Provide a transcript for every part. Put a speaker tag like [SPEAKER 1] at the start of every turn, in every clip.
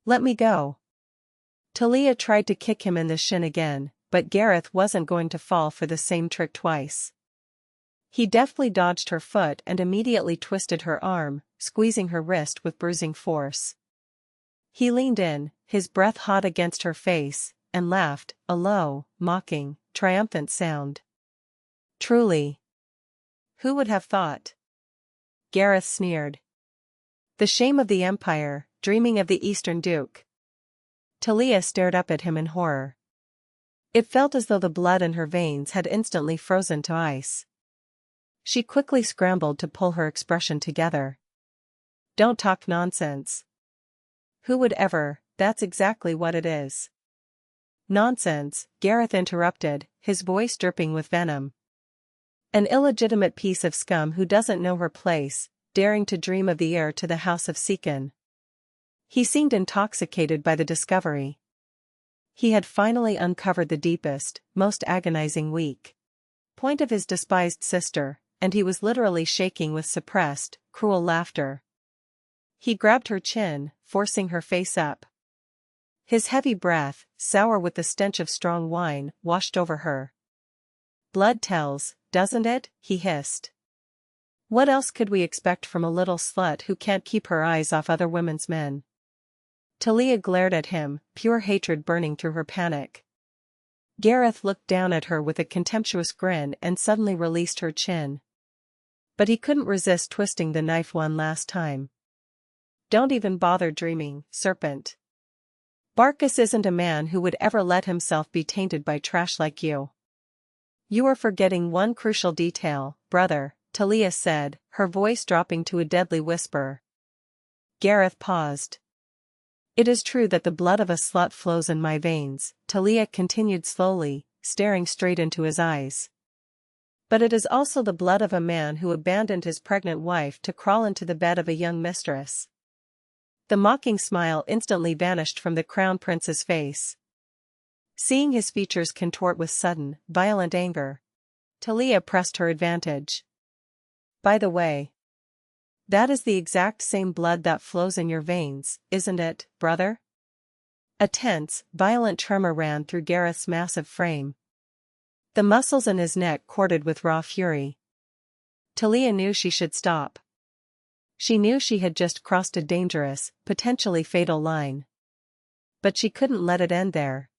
[SPEAKER 1] Let me go. Talia tried to kick him in the shin again, but Gareth wasn't going to fall for the same trick twice. He deftly dodged her foot and immediately twisted her arm, squeezing her wrist with bruising force. He leaned in, his breath hot against her face, and laughed, a low, mocking, triumphant sound. Truly. Who would have thought? Gareth sneered. The shame of the Empire, dreaming of the Eastern Duke. Talia stared up at him in horror. It felt as though the blood in her veins had instantly frozen to ice. She quickly scrambled to pull her expression together. Don't talk nonsense. Who would ever? That's exactly what it is. Nonsense, Gareth interrupted, his voice dripping with venom. An illegitimate piece of scum who doesn't know her place, daring to dream of the heir to the House of Siorcan. He seemed intoxicated by the discovery. He had finally uncovered the deepest, most agonizing weak point of his despised sister, and he was literally shaking with suppressed, cruel laughter. He grabbed her chin, forcing her face up. His heavy breath, sour with the stench of strong wine, washed over her. Blood tells, doesn't it? He hissed. What else could we expect from a little slut who can't keep her eyes off other women's men? Talia glared at him, pure hatred burning through her panic. Gareth looked down at her with a contemptuous grin and suddenly released her chin. But he couldn't resist twisting the knife one last time. Don't even bother dreaming, serpent. Varkas isn't a man who would ever let himself be tainted by trash like you. You are forgetting one crucial detail, brother, Talia said, her voice dropping to a deadly whisper. Gareth paused. It is true that the blood of a slut flows in my veins, Talia continued slowly, staring straight into his eyes. But it is also the blood of a man who abandoned his pregnant wife to crawl into the bed of a young mistress. The mocking smile instantly vanished from the crown prince's face. Seeing his features contort with sudden, violent anger, Talia pressed her advantage. By the way, that is the exact same blood that flows in your veins, isn't it, brother? A tense, violent tremor ran through Gareth's massive frame. The muscles in his neck corded with raw fury. Talia knew she should stop. She knew she had just crossed a dangerous, potentially fatal line. But she couldn't let it end there.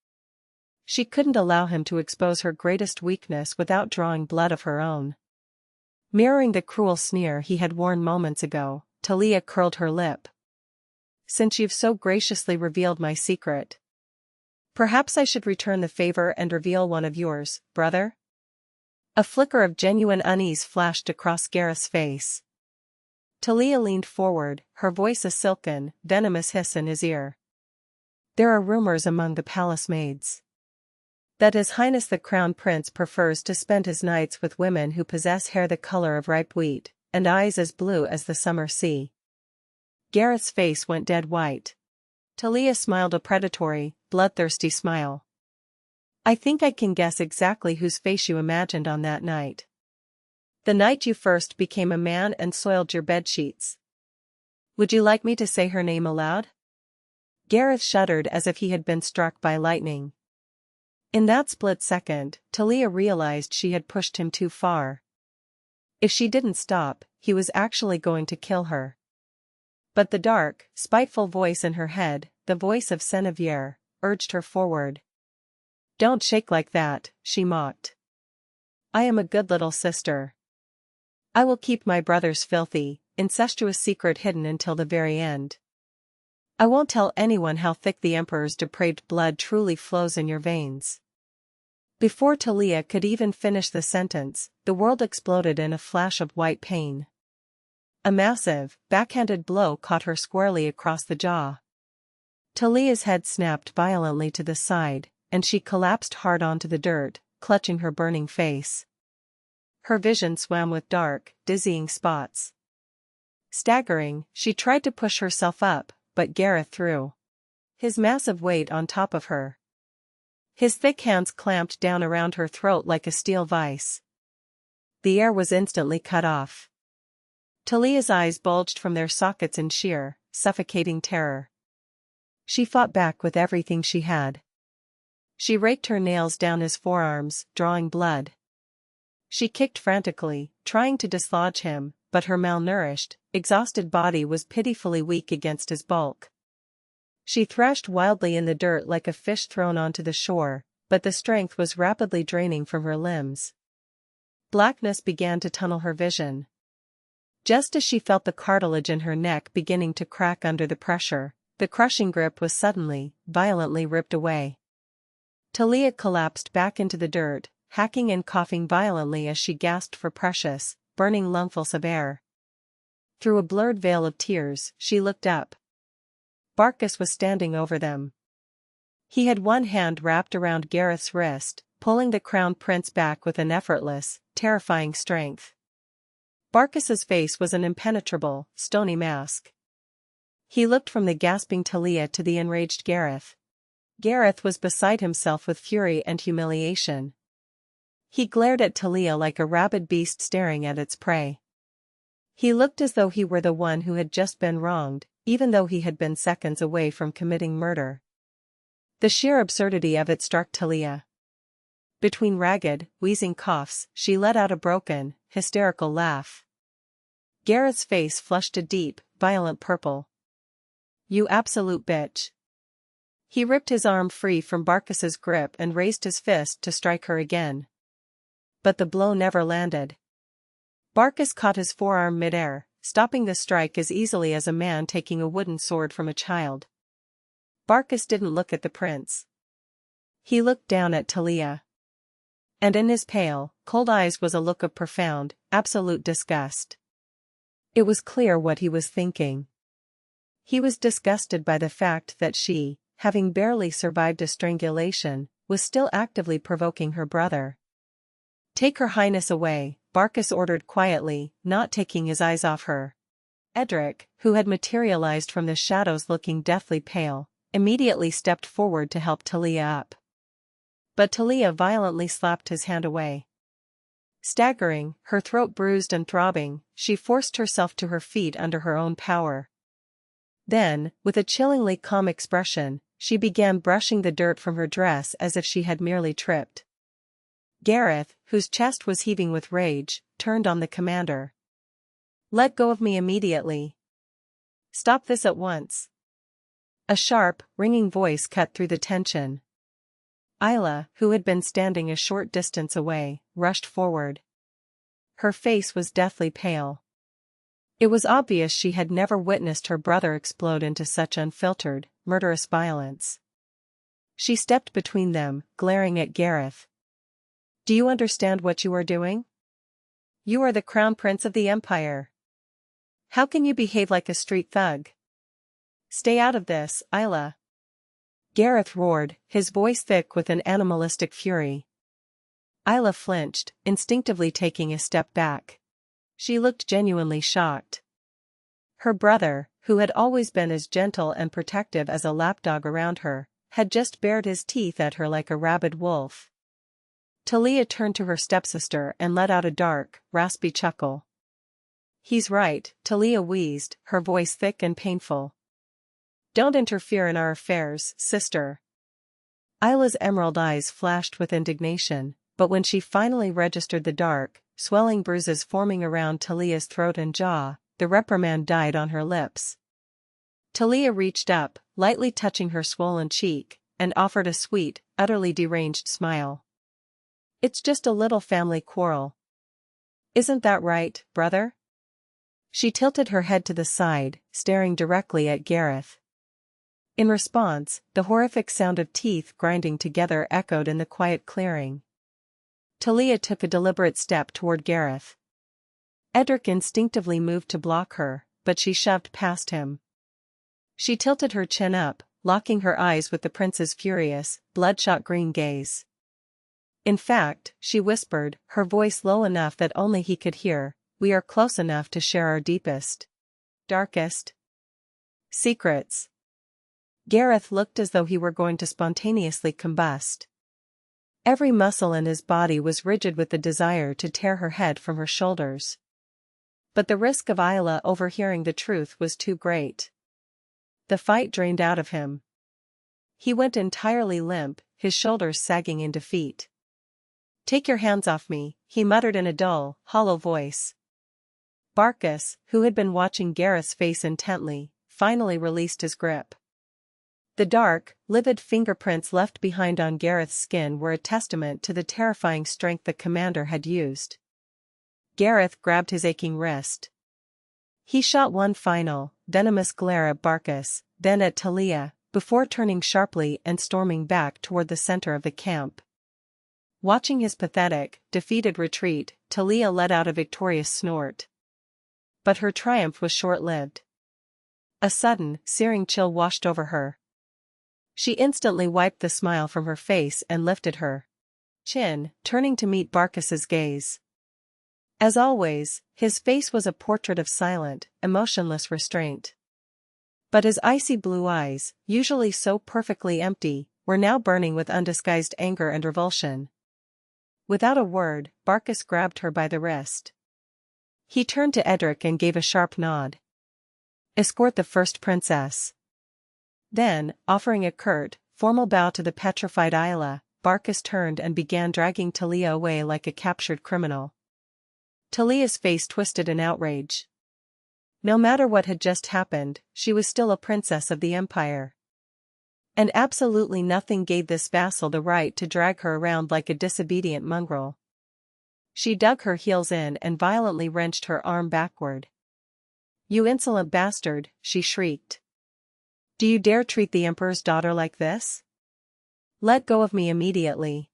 [SPEAKER 1] She couldn't allow him to expose her greatest weakness without drawing blood of her own. Mirroring the cruel sneer he had worn moments ago, Talia curled her lip. Since you've so graciously revealed my secret, perhaps I should return the favor and reveal one of yours, brother? A flicker of genuine unease flashed across Gareth's face. Talia leaned forward, her voice a silken, venomous hiss in his ear. There are rumors among the palace maids that His Highness the Crown Prince prefers to spend his nights with women who possess hair the color of ripe wheat, and eyes as blue as the summer sea. Gareth's face went dead white. Talia smiled a predatory, bloodthirsty smile. I think I can guess exactly whose face you imagined on that night. The night you first became a man and soiled your bedsheets. Would you like me to say her name aloud? Gareth shuddered as if he had been struck by lightning. In that split second, Talia realized she had pushed him too far. If she didn't stop, he was actually going to kill her. But the dark, spiteful voice in her head, the voice of Senevier, urged her forward. Don't shake like that, she mocked. I am a good little sister. I will keep my brother's filthy, incestuous secret hidden until the very end. I won't tell anyone how thick the Emperor's depraved blood truly flows in your veins. Before Talia could even finish the sentence, the world exploded in a flash of white pain. A massive, backhanded blow caught her squarely across the jaw. Talia's head snapped violently to the side, and she collapsed hard onto the dirt, clutching her burning face. Her vision swam with dark, dizzying spots. Staggering, she tried to push herself up, but Gareth threw his massive weight on top of her. His thick hands clamped down around her throat like a steel vice. The air was instantly cut off. Talia's eyes bulged from their sockets in sheer, suffocating terror. She fought back with everything she had. She raked her nails down his forearms, drawing blood. She kicked frantically, trying to dislodge him, but her malnourished, exhausted body was pitifully weak against his bulk. She thrashed wildly in the dirt like a fish thrown onto the shore, but the strength was rapidly draining from her limbs. Blackness began to tunnel her vision. Just as she felt the cartilage in her neck beginning to crack under the pressure, the crushing grip was suddenly, violently ripped away. Talia collapsed back into the dirt, hacking and coughing violently as she gasped for precious, burning lungfuls of air. Through a blurred veil of tears, she looked up. Varkas was standing over them. He had one hand wrapped around Gareth's wrist, pulling the crown prince back with an effortless, terrifying strength. Varkas's face was an impenetrable, stony mask. He looked from the gasping Talia to the enraged Gareth. Gareth was beside himself with fury and humiliation. He glared at Talia like a rabid beast staring at its prey. He looked as though he were the one who had just been wronged, even though he had been seconds away from committing murder. The sheer absurdity of it struck Talia. Between ragged, wheezing coughs, she let out a broken, hysterical laugh. Gareth's face flushed a deep, violent purple. "You absolute bitch." He ripped his arm free from Varkas's grip and raised his fist to strike her again. But the blow never landed. Varkas caught his forearm midair, stopping the strike as easily as a man taking a wooden sword from a child. Varkas didn't look at the prince. He looked down at Talia. And in his pale, cold eyes was a look of profound, absolute disgust. It was clear what he was thinking. He was disgusted by the fact that she, having barely survived a strangulation, was still actively provoking her brother. "Take her highness away," Varkas ordered quietly, not taking his eyes off her. Edric, who had materialized from the shadows looking deathly pale, immediately stepped forward to help Talia up. But Talia violently slapped his hand away. Staggering, her throat bruised and throbbing, she forced herself to her feet under her own power. Then, with a chillingly calm expression, she began brushing the dirt from her dress as if she had merely tripped. Gareth, whose chest was heaving with rage, turned on the commander. "Let go of me immediately. Stop this at once." A sharp, ringing voice cut through the tension. Ayla, who had been standing a short distance away, rushed forward. Her face was deathly pale. It was obvious she had never witnessed her brother explode into such unfiltered, murderous violence. She stepped between them, glaring at Gareth. "Do you understand what you are doing? You are the crown prince of the Empire. How can you behave like a street thug? Stay out of this, Ayla." Gareth roared, his voice thick with an animalistic fury. Ayla flinched, instinctively taking a step back. She looked genuinely shocked. Her brother, who had always been as gentle and protective as a lapdog around her, had just bared his teeth at her like a rabid wolf. Talia turned to her stepsister and let out a dark, raspy chuckle. "He's right," Talia wheezed, her voice thick and painful. "Don't interfere in our affairs, sister." Ayla's emerald eyes flashed with indignation, but when she finally registered the dark, swelling bruises forming around Talia's throat and jaw, the reprimand died on her lips. Talia reached up, lightly touching her swollen cheek, and offered a sweet, utterly deranged smile. "It's just a little family quarrel. Isn't that right, brother?" She tilted her head to the side, staring directly at Gareth. In response, the horrific sound of teeth grinding together echoed in the quiet clearing. Talia took a deliberate step toward Gareth. Edric instinctively moved to block her, but she shoved past him. She tilted her chin up, locking her eyes with the prince's furious, bloodshot green gaze. In fact, she whispered, her voice low enough that only he could hear, "We are close enough to share our deepest, darkest secrets." Gareth looked as though he were going to spontaneously combust. Every muscle in his body was rigid with the desire to tear her head from her shoulders. But the risk of Ayla overhearing the truth was too great. The fight drained out of him. He went entirely limp, his shoulders sagging in defeat. "Take your hands off me," he muttered in a dull, hollow voice. Varkas, who had been watching Gareth's face intently, finally released his grip. The dark, livid fingerprints left behind on Gareth's skin were a testament to the terrifying strength the commander had used. Gareth grabbed his aching wrist. He shot one final, venomous glare at Varkas, then at Talia, before turning sharply and storming back toward the center of the camp. Watching his pathetic, defeated retreat, Talia let out a victorious snort. But her triumph was short-lived. A sudden, searing chill washed over her. She instantly wiped the smile from her face and lifted her chin, turning to meet Varkas's gaze. As always, his face was a portrait of silent, emotionless restraint. But his icy blue eyes, usually so perfectly empty, were now burning with undisguised anger and revulsion. Without a word, Varkas grabbed her by the wrist. He turned to Edric and gave a sharp nod. "Escort the first princess." Then, offering a curt, formal bow to the petrified Ayla, Varkas turned and began dragging Talia away like a captured criminal. Talia's face twisted in outrage. No matter what had just happened, she was still a princess of the Empire. And absolutely nothing gave this vassal the right to drag her around like a disobedient mongrel. She dug her heels in and violently wrenched her arm backward. "You insolent bastard," she shrieked. "Do you dare treat the Emperor's daughter like this? Let go of me immediately."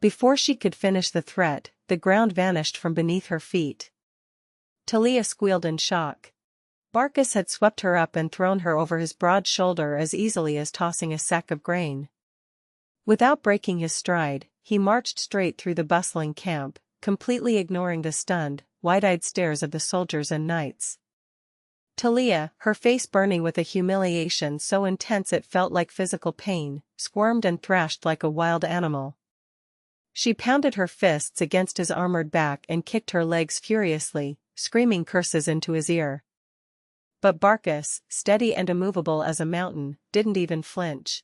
[SPEAKER 1] Before she could finish the threat, the ground vanished from beneath her feet. Talia squealed in shock. Varkas had swept her up and thrown her over his broad shoulder as easily as tossing a sack of grain. Without breaking his stride, he marched straight through the bustling camp, completely ignoring the stunned, wide-eyed stares of the soldiers and knights. Talia, her face burning with a humiliation so intense it felt like physical pain, squirmed and thrashed like a wild animal. She pounded her fists against his armored back and kicked her legs furiously, screaming curses into his ear. But Varkas, steady and immovable as a mountain, didn't even flinch.